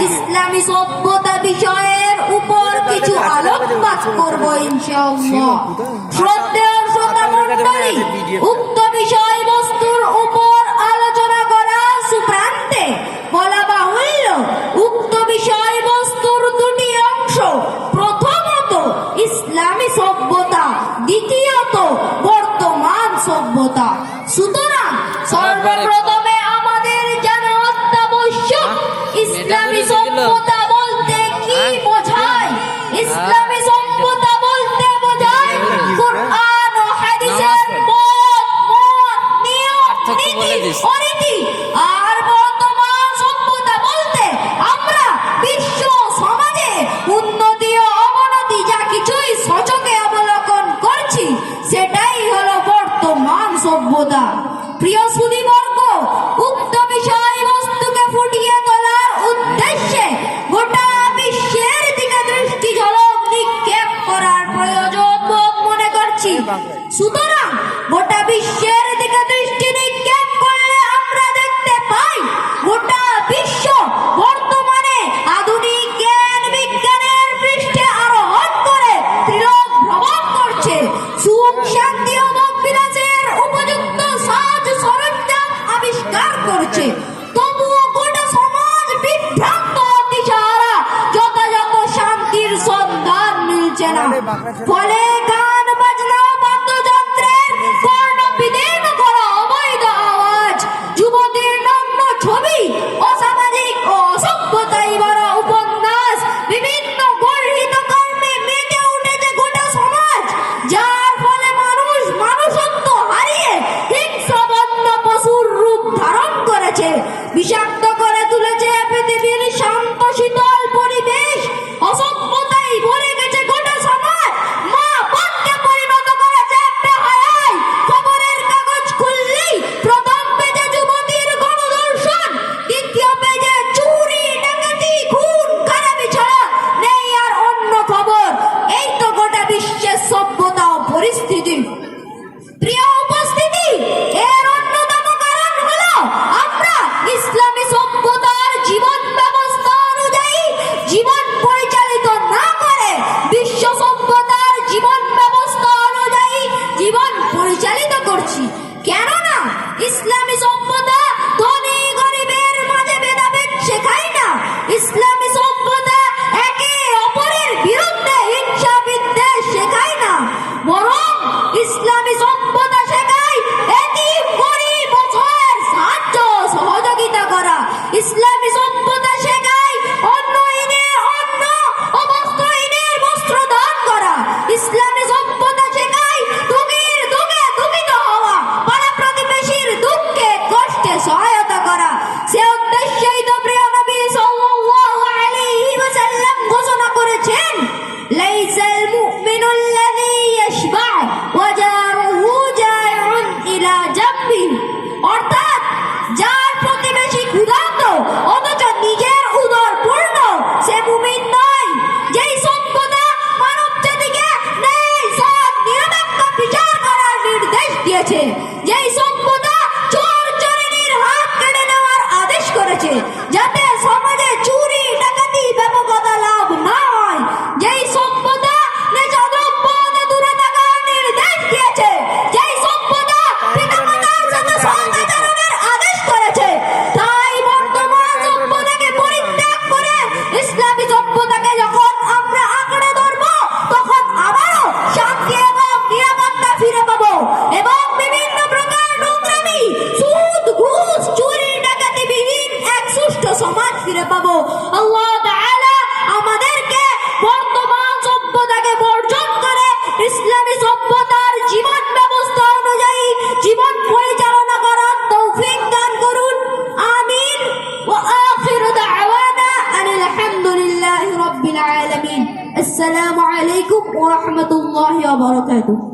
ইসলামী সভ্যতা বিষয়ের উপর কিছু আলোকপাত করব ইনশাআল্লাহ। শ্রদ্ধেয় শ্রোতা মণ্ডলী, উক্ত বিষয়বস্তুর উপর আলোচনা করা সুপ্রান্তে বলা বাহুল্য, উক্ত বিষয়বস্তুর দুটি অংশ, প্রথমত ইসলামী সভ্যতা, দ্বিতীয়ত বর্তমান সভ্যতা। সুতরাং সর্বপ্রথমে আমাদের জানা অত্যাবশ্যক ইসলামী সভ্যতা বলতে কি বোঝায়। ইসলামী সভ্যতা বলতে বোঝায় কুরআন ও হাদিসের নিয়ম, নীতি, অরীতি। আর বর্তমান সভ্যতা বলতে আমরা বিশ্ব সমাজে উন্নতি ও অবনতি যা কিছুই সচকে অবলোকন করছি, সেটাই হলো বর্তমান সভ্যতা। প্রিয় সুধীবর্গ, উক্ত বিষয়বস্তুকে ফুটিয়ে তোলার উদ্দেশ্যে গোটা বিশ্বের দিকে দৃষ্টি ঝলক নিক্ষেপ করার প্রয়োজন মনে করছি। সুতরাং গোটা বিশ্বের দিকে দৃষ্টি নিক্ষেপ করলে আমরা দেখতে পাই গোটা বিশ্ব বর্তমানে আধুনিক জ্ঞান বিজ্ঞানের পৃষ্ঠে আরোহণ করে ত্রিলোক ভ্রমণ করছে। সুখ, শান্তি ও বিলাসের উপযুক্ত সাজ সরঞ্জাম আবিষ্কার করছে। তবুও গোটা সমাজ বিভ্রান্ত, দিশাহারা, যথাযথ শান্তির সন্ধান মিলছে না। ফলে গান বাজনা, বাদ্যযন্ত্রের কর্ণবিদীর্ণ করা অবৈধ আওয়াজ, যুবতীর নগ্ন ছবি, অসামাজিক ও অসভ্যতাই বড় উপন্যাস, বিভিন্ন গর্হিত কর্মে মেতে উঠেছে গোটা সমাজ, যার ফলে মানুষ মানুষত্ব হারিয়ে হিংস্রবন্য পশুর রূপ ধারণ করেছে, বিষাক্ত করে তুলেছে পৃথিবীর শান্ত শীতল পরিবেশ। অসভ্যতাই ভরে গেছে গোটা সমাজ, মা বোনকে পরিণত করেছে বেহায়ায়। খবরের কাগজ খুললেই প্রথম পেজে যুবতীর গণধর্ষণ, দ্বিতীয় পেজে চুরি, ডাকাতি, খুন, খারাপি ছাড়া নেই আর অন্য খবর। এই তো গোটা বিশ্বের সভ্যতা ও পরিস্থিতি। প্রিয় উপস্থিতি, এর অন্যতম কারণ হলো আমরা ইসলামী সভ্যতার জীবন ব্যবস্থা অনুযায়ী জীবন পরিচালিত না করে বিশ্ব সভ্যতার জীবন ব্যবস্থা অনুযায়ী জীবন পরিচালিত করছি। কেননা ইসলামী সভ্যতা ধনী গরিবের মাঝে ভেদাভেদ শেখায় না। ইসলামী সভ্যতা একে অপরের বিরুদ্ধে হিংসা বিদ্বেষ শেখায় না, বরং ইসলামী সভ্যতা শেখায় এতিম, গরিব, অসহায়ের সাহায্য সহযোগিতা করা। ইসলামী সভ্যতা শেখায় অন্নহীনের অন্ন ও বস্ত্রহীনের বস্ত্র দান করা। ইসলামী সভ্যতা শেখায় দুঃখীর দুঃখে দুঃখিত হওয়া, পাড়া প্রতিবেশীর দুঃখে কষ্টে সহায়তা করা। সে উদ্দেশ্যেই তো প্রিয় নবী সাল্লাল্লাহু আলাইহি ওয়াসাল্লাম ঘোষণা করেছেন, লাইসাল মুমিনুল্লাযী ইয়াশবা ওয়া জারুহু জায়উন ইলা জামবি, অর্থাৎ যার প্রতিবেশী ক্ষুধার্ত অথচ নিজের উদর পূর্ণ, সে মুমিন নয়। যেই সভ্যতা মানব জাতিকে ন্যায়, সৎ, নিরপেক্ষ বিচার করার নির্দেশ দিয়েছে, যেই সভ্যতা চোর চোরের হাত কেটে নেওয়ার আদেশ করেছে যাতে সমাজে চুরি, ডাকাতি, ব্যাপকতা লাভ না হয়, যেই সভ্যতা নেশাদ্রব্য হতে দূরে থাকার নির্দেশ দিয়েছে, যেই সভ্যতা পিতামাতার সাথে সদাচরণের আদেশ করেছে, তাই বর্তমান সভ্যতাকে পরিত্যাগ করে ইসলামী সভ্যতাকে যখন আমরা আঁকড়ে ধরব, তখন আবারও শান্তি এবং নিরাপত্তা ফিরে পাবো এবং বিভিন্ন প্রকার নোংরামি, সুদ, ঘুষ, চুরি, ডাকাতি বিহীন এক সুষ্ঠু সমাজ ফিরে পাবো। আল্লাহ তাআলা আমাদেরকে বর্তমান সভ্যতাকে বর্জন করে ইসলামী সভ্যতার জীবন ব্যবস্থা অনুযায়ী জীবন পরিচালনা করার তৌফিক দান করুন। আমিন। ওয়া আখিরু দাওয়ানা আনিল হামদুলিল্লাহি রাব্বিল আলামিন। আসসালামু আলাইকুম ওয়া রাহমাতুল্লাহি ওয়া বারাকাতুহু।